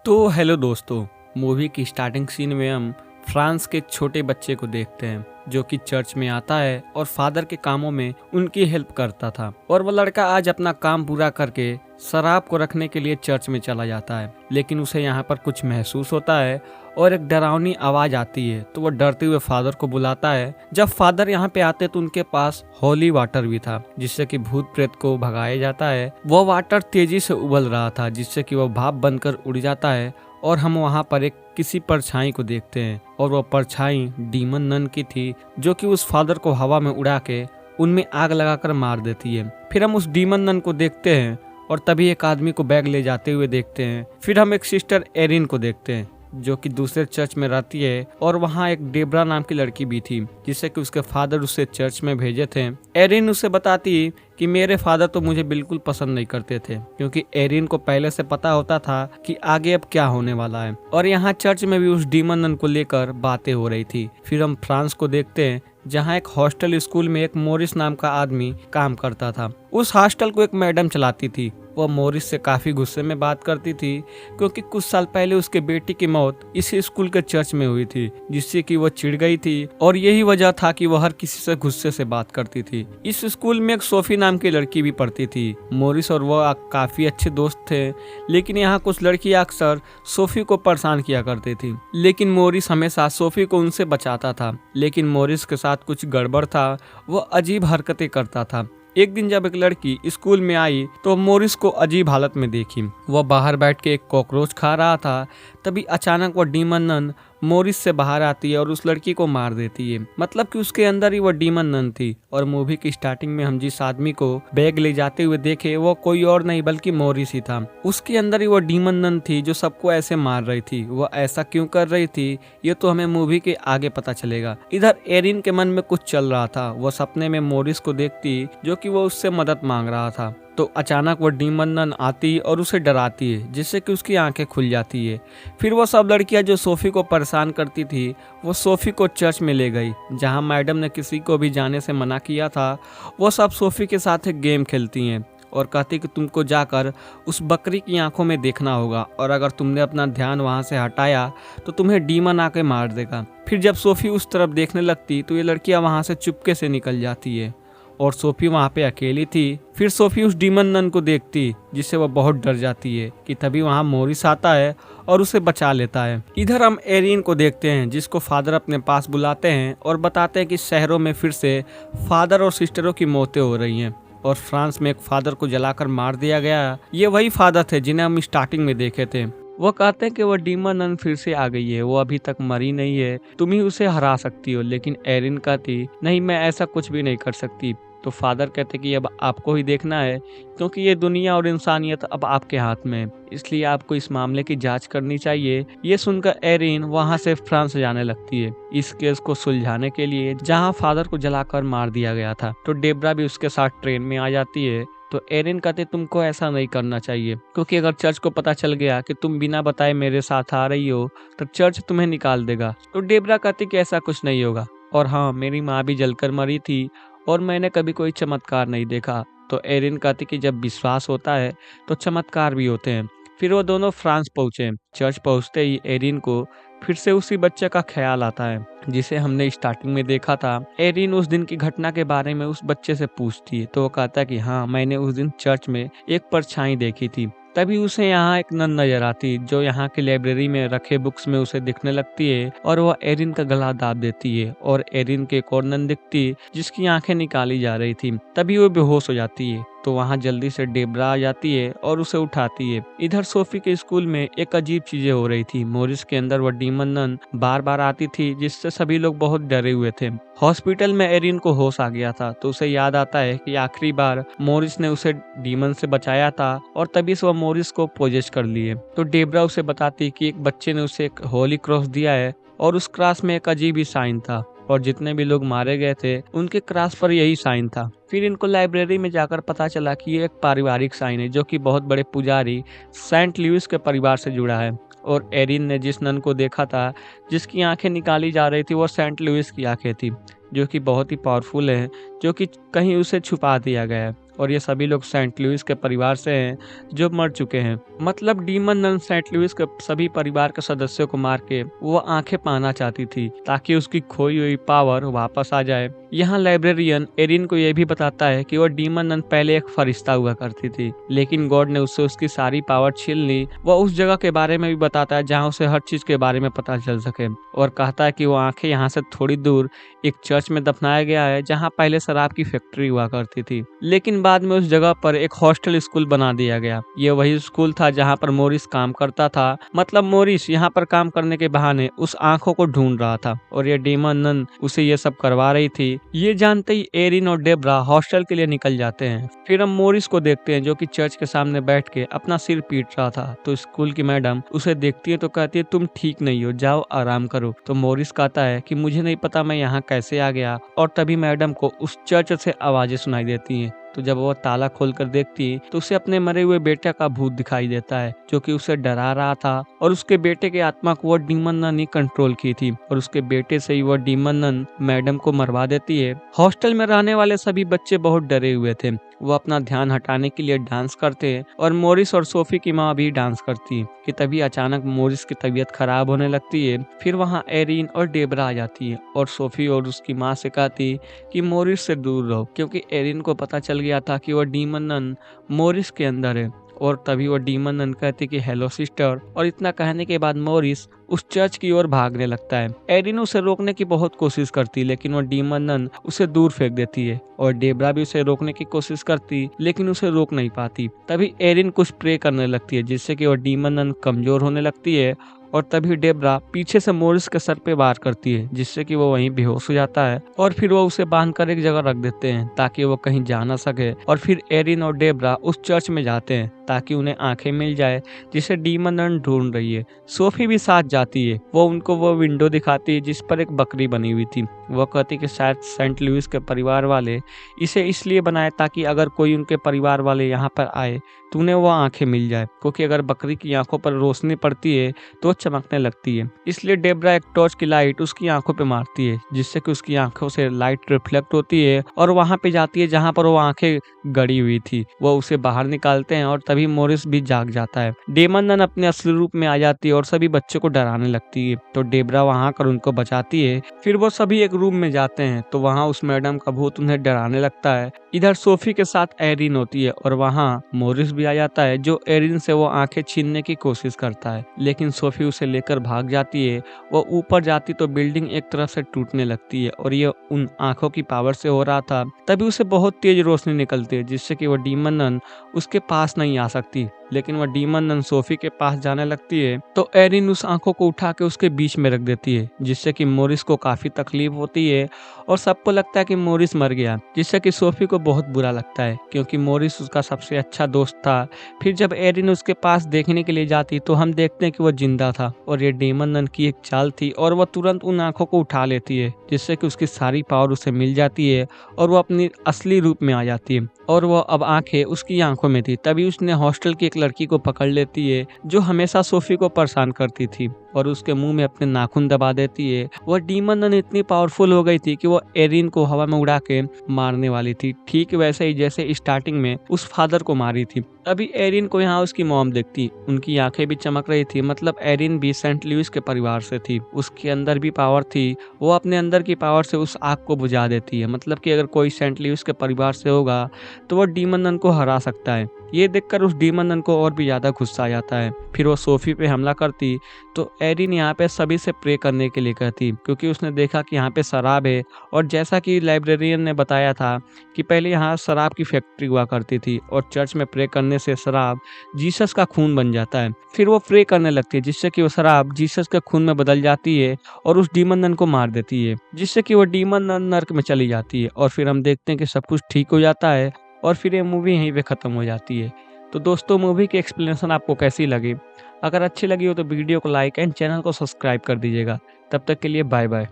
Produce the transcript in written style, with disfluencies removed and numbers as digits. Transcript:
तो हेलो दोस्तों। मूवी की स्टार्टिंग सीन में हम फ्रांस के एक छोटे बच्चे को देखते हैं जो कि चर्च में आता है और फादर के कामों में उनकी हेल्प करता था। और वह लड़का आज अपना काम पूरा करके शराब को रखने के लिए चर्च में चला जाता है, लेकिन उसे यहाँ पर कुछ महसूस होता है और एक डरावनी आवाज आती है। तो वह डरते हुए फादर को बुलाता है। जब फादर यहाँ पे आते तो उनके पास होली वाटर भी था जिससे कि भूत प्रेत को भगाया जाता है। वह वाटर तेजी से उबल रहा था जिससे कि वह भाप बनकर उड़ जाता है और हम वहाँ पर एक किसी परछाई को देखते हैं और वह परछाई डीमन नन की थी जो कि उस फादर को हवा में उड़ा के उनमें आग लगाकर मार देती है। फिर हम उस डीमन नन को देखते हैं और तभी एक आदमी को बैग ले जाते हुए देखते हैं। फिर हम एक सिस्टर एरिन को देखते हैं जो कि दूसरे चर्च में रहती है और वहाँ एक डेब्रा नाम की लड़की भी थी जिससे कि उसके फादर उसे चर्च में भेजे थे। एरिन उसे बताती कि मेरे फादर तो मुझे बिल्कुल पसंद नहीं करते थे, क्योंकि एरिन को पहले से पता होता था कि आगे अब क्या होने वाला है। और यहाँ चर्च में भी उस डीमन नन को लेकर बातें हो रही थी। फिर हम फ्रांस को देखते हैं जहाँ एक हॉस्टल स्कूल में एक मोरिस नाम का आदमी काम करता था। उस हॉस्टल को एक मैडम चलाती थी। वह मोरिस से काफी गुस्से में बात करती थी क्योंकि कुछ साल पहले उसके बेटी की मौत इसी स्कूल के चर्च में हुई थी, जिससे कि वह चिढ़ गई थी और यही वजह था कि वह हर किसी से गुस्से से बात करती थी। इस स्कूल में एक सोफी नाम की लड़की भी पढ़ती थी। मोरिस और वह काफी अच्छे दोस्त थे, लेकिन यहाँ कुछ लड़कियां अक्सर सोफी को परेशान किया करती थी, लेकिन मोरिस हमेशा सोफी को उनसे बचाता था। लेकिन मोरिस के साथ कुछ गड़बड़ था, वह अजीब हरकतें करता था। एक दिन जब एक लड़की स्कूल में आई तो मोरिस को अजीब हालत में देखी। वह बाहर बैठ के एक कॉकरोच खा रहा था। तभी अचानक वह डीमन नन मोरिस से बाहर आती है और उस लड़की को मार देती है। मतलब कि उसके अंदर ही वह डीमन नन थी। और मूवी की स्टार्टिंग में हम जिस आदमी को बैग ले जाते हुए देखे वो कोई और नहीं बल्कि मोरिस ही था। उसके अंदर ही वह डीमन नन थी जो सबको ऐसे मार रही थी। वह ऐसा क्यों कर रही थी ये तो हमें मूवी के आगे पता चलेगा। इधर एरिन के मन में कुछ चल रहा था। वह सपने में मोरिस को देखती जो कि वो उससे मदद मांग रहा था। तो अचानक वो डीमन नन आती और उसे डराती है जिससे कि उसकी आंखें खुल जाती है। फिर वो सब लड़कियां जो सोफी को परेशान करती थी वो सोफी को चर्च में ले गई जहां मैडम ने किसी को भी जाने से मना किया था। वो सब सोफी के साथ एक गेम खेलती हैं और कहती कि तुमको जाकर उस बकरी की आंखों में देखना होगा और अगर तुमने अपना ध्यान वहां से हटाया तो तुम्हें डीमन आके मार देगा। फिर जब सोफी उस तरफ देखने लगती तो ये लड़कियां वहां से चुपके से निकल जाती है और सोफी वहां पे अकेली थी। फिर सोफी उस डीमन नन को देखती जिससे वह बहुत डर जाती है कि तभी वहां मोरिस आता है और उसे बचा लेता है। इधर हम एरिन को देखते हैं जिसको फादर अपने पास बुलाते हैं और बताते हैं कि शहरों में फिर से फादर और सिस्टरों की मौतें हो रही हैं और फ्रांस में एक फादर को जलाकर मार दिया गया। ये वही फादर थे जिन्हें हम स्टार्टिंग में देखे थे। वो कहते हैं कि वो डीमन नन फिर से आ गई है, वो अभी तक मरी नहीं है, तुम ही उसे हरा सकती हो। लेकिन एरिन कहती नहीं, मैं ऐसा कुछ भी नहीं कर सकती। तो फादर कहते कि अब आपको ही देखना है क्योंकि ये दुनिया और इंसानियत अब आपके हाथ में है, इसलिए आपको इस मामले की जांच करनी चाहिए। ये सुनकर एरिन वहां से फ्रांस जाने लगती है इस केस को सुलझाने के लिए जहां फादर को जलाकर मार दिया गया था। तो डेब्रा भी उसके साथ ट्रेन में आ जाती है। तो एरिन कहते तुमको ऐसा नहीं करना चाहिए क्योंकि अगर चर्च को पता चल गया कि तुम बिना बताए मेरे साथ आ रही हो तो चर्च तुम्हें निकाल देगा। तो डेब्रा कहती कि ऐसा कुछ नहीं होगा और हाँ, मेरी माँ भी जलकर मरी थी और मैंने कभी कोई चमत्कार नहीं देखा। तो एरिन कहती कि जब विश्वास होता है तो चमत्कार भी होते हैं। फिर वो दोनों फ्रांस पहुंचे। चर्च पहुंचते ही एरिन को फिर से उसी बच्चे का ख्याल आता है जिसे हमने स्टार्टिंग में देखा था। एरिन उस दिन की घटना के बारे में उस बच्चे से पूछती है तो वो कहता है कि हाँ, मैंने उस दिन चर्च में एक परछाई देखी थी। तभी उसे यहाँ एक नन नजर आती जो यहाँ की लाइब्रेरी में रखे बुक्स में उसे दिखने लगती है और वह एरिन का गला दाब देती है और एरिन के एक और नन दिखती जिसकी आंखें निकाली जा रही थी। तभी वो बेहोश हो जाती है। तो वहाँ जल्दी से डेब्रा आ जाती है और उसे उठाती है। इधर सोफी के स्कूल में एक अजीब चीजें हो रही थी। मोरिस के अंदर वह डीमन नन बार बार आती थी जिससे सभी लोग बहुत डरे हुए थे। हॉस्पिटल में एरिन को होश आ गया था तो उसे याद आता है कि आखिरी बार मोरिस ने उसे डीमन से बचाया था और तभी से वह मोरिस को पोजेस कर लिए। तो डेब्रा उसे बताती कि एक बच्चे ने उसे एक होली क्रॉस दिया है और उस क्रॉस में एक अजीब ही साइन था और जितने भी लोग मारे गए थे उनके क्रॉस पर यही साइन था। फिर इनको लाइब्रेरी में जाकर पता चला कि ये एक पारिवारिक साइन है जो कि बहुत बड़े पुजारी सेंट लुइस के परिवार से जुड़ा है। और एरिन ने जिस नन को देखा था जिसकी आंखें निकाली जा रही थी वो सेंट लुइस की आंखें थी। जो कि बहुत ही पावरफुल है, जो कि कहीं उसे छुपा दिया गया है। और ये सभी लोग सेंट लुइस के परिवार से हैं जो मर चुके हैं। मतलब डीमन नन सेंट लुइस के सभी परिवार के सदस्यों को मार के वो आंखें पाना चाहती थी ताकि उसकी खोई हुई पावर वापस आ जाए। यहाँ लाइब्रेरियन एरिन को यह भी बताता है कि वो डीमन नन पहले एक फरिश्ता हुआ करती थी, लेकिन गॉड ने उससे उसकी सारी पावर छीन ली। वह उस जगह के बारे में भी बताता है जहाँ उसे हर चीज के बारे में पता चल सके, और कहता है कि वो आंखें यहाँ से थोड़ी दूर एक चर्च में दफनाया गया है जहाँ पहले शराब की फैक्ट्री हुआ करती थी। लेकिन बाद में उस जगह पर एक हॉस्टल स्कूल बना दिया गया। ये वही स्कूल था जहाँ पर मोरिस काम करता था। मतलब मोरिस यहाँ पर काम करने के बहाने उस आंखों को ढूंढ रहा था और ये डीमन नन उसे ये सब करवा रही थी। ये जानते ही एरिन और डेब्रा हॉस्टल के लिए निकल जाते हैं। फिर हम मोरिस को देखते हैं जो कि चर्च के सामने बैठ के अपना सिर पीट रहा था। तो स्कूल की मैडम उसे देखती है तो कहती है तुम ठीक नहीं हो, जाओ आराम करो। तो मोरिस कहता है कि मुझे नहीं पता मैं यहाँ कैसे आ गया। और तभी मैडम को उस चर्च से आवाजें सुनाई देती हैं। तो जब वो ताला खोलकर देखती है तो उसे अपने मरे हुए बेटे का भूत दिखाई देता है जो कि उसे डरा रहा था, और उसके बेटे के आत्मा को वो डीमन नन ही कंट्रोल की थी, और उसके बेटे से ही वो डीमन नन मैडम को मरवा देती है। हॉस्टल में रहने वाले सभी बच्चे बहुत डरे हुए थे। वो अपना ध्यान हटाने के लिए डांस करते हैं और मोरिस और सोफी की माँ भी डांस करती है कि तभी अचानक मोरिस की तबीयत खराब होने लगती है। फिर वहाँ एरिन और डेब्रा आ जाती है और सोफी और उसकी माँ से कहती कि मोरिस से दूर रहो, क्योंकि एरिन को पता चल गया था कि वो डीमन नन मोरिस के अंदर है। और तभी वो डीमन नन कहती कि हेलो सिस्टर, और इतना कहने के बाद मोरिस उस चर्च की ओर भागने लगता है। एरिन उसे रोकने की बहुत कोशिश करती लेकिन वो डीमन नन उसे दूर फेंक देती है, और डेब्रा भी उसे रोकने की कोशिश करती लेकिन उसे रोक नहीं पाती। तभी एरिन कुछ प्रे करने लगती है जिससे कि वो डीमन नन कमजोर होने लगती है, और तभी डेब्रा पीछे से मोरिस के सर पे वार करती है जिससे कि वो वहीं बेहोश हो जाता है। और फिर वो उसे बांधकर एक जगह रख देते हैं ताकि वो कहीं जा ना सके। और फिर एरिन और डेब्रा उस चर्च में जाते हैं ताकि उन्हें आंखें मिल जाए जिसे डीमन नन ढूंढ रही है। सोफी भी साथ जाती है। वो उनको वो विंडो दिखाती है जिस पर एक बकरी बनी हुई थी। वो कहती कि शायद सेंट लुइस के परिवार वाले इसे इसलिए बनाए ताकि अगर कोई उनके परिवार वाले यहाँ पर आए तो उन्हें वो आंखें मिल जाए, क्योंकि अगर बकरी की आंखों पर रोशनी पड़ती है तो चमकने लगती है। इसलिए डेब्रा एक टॉर्च की लाइट उसकी आंखों पे मारती है जिससे कि उसकी आंखों से लाइट रिफ्लेक्ट होती है और वहां पे जाती है जहां पर वो आंखें गड़ी हुई थी। वो उसे बाहर निकालते हैं और तभी मोरिस भी जाग जाता है। डीमन नन अपने असली रूप में आ जाती है और सभी बच्चों को डराने लगती है। तो डेब्रा वहां आकर उनको बचाती है। फिर वो सभी एक रूम में जाते हैं तो वहाँ उस मैडम का भूत उन्हें डराने लगता है। इधर सोफी के साथ एरिन होती है और वहाँ मोरिस भी आ जाता है जो एरिन से वो आंखें छीनने की कोशिश करता है, लेकिन सोफी उसे लेकर भाग जाती है। वो ऊपर जाती तो बिल्डिंग एक तरफ से टूटने लगती है और ये उन आंखों की पावर से हो रहा था। तभी उसे बहुत तेज रोशनी निकलती है जिससे कि वो डीमन नन उसके पास नहीं आ सकती, लेकिन वह डीमन नन सोफी के पास जाने लगती है तो एरिन उस आंखों को उठा के उसके बीच में रख देती है जिससे कि मोरिस को काफी तकलीफ होती है और सबको लगता है कि मोरिस मर गया, जिससे कि सोफी को बहुत बुरा लगता है क्योंकि मोरिस उसका सबसे अच्छा दोस्त था। फिर जब एरिन उसके पास देखने के लिए जाती तो हम देखते हैं कि वह जिंदा था और ये डीमन नन की एक चाल थी और वह तुरंत उन आंखों को उठा लेती है जिससे कि उसकी सारी पावर उसे मिल जाती है और वो अपनी असली रूप में आ जाती है और वो अब आंखें उसकी आंखों में थी। तभी उसने हॉस्टल की एक लड़की को पकड़ लेती है जो हमेशा सोफी को परेशान करती थी और उसके मुंह में अपने नाखून दबा देती है। वह डीमन नन इतनी पावरफुल हो गई थी कि वो एरिन को हवा में उड़ा के मारने वाली थी, ठीक वैसे ही जैसे स्टार्टिंग में उस फादर को मारी थी। अभी एरिन को यहाँ उसकी मॉम देखती, उनकी आंखें भी चमक रही थी। मतलब एरिन भी सेंट लुइस के परिवार से थी, उसके अंदर भी पावर थी। वो अपने अंदर की पावर से उस आग को बुझा देती है। मतलब कि अगर कोई सेंट लुइस के परिवार से होगा तो वो डीमन नन को हरा सकता है। ये देखकर उस डीमन नन को और भी ज्यादा गुस्सा आ जाता है। फिर वो सोफी पे हमला करती तो एरिन यहाँ पे सभी से प्रे करने के लिए कहती क्योंकि उसने देखा कि यहाँ पे शराब है और जैसा कि लाइब्रेरियन ने बताया था कि पहले यहाँ शराब की फैक्ट्री हुआ करती थी और चर्च में प्रे करने से शराब जीसस का खून बन जाता है। फिर वो प्रे करने लगती है जिससे कि वो शराब जीसस के खून में बदल जाती है और उस डीमन नन को मार देती है, जिससे कि वो डीमन नन नर्क में चली जाती है। और फिर हम देखते हैं कि सब कुछ ठीक हो जाता है और फिर ये मूवी यहीं पे ख़त्म हो जाती है। तो दोस्तों, मूवी की एक्सप्लेनेशन आपको कैसी लगी? अगर अच्छी लगी हो तो वीडियो को लाइक एंड चैनल को सब्सक्राइब कर दीजिएगा। तब तक के लिए बाय बाय।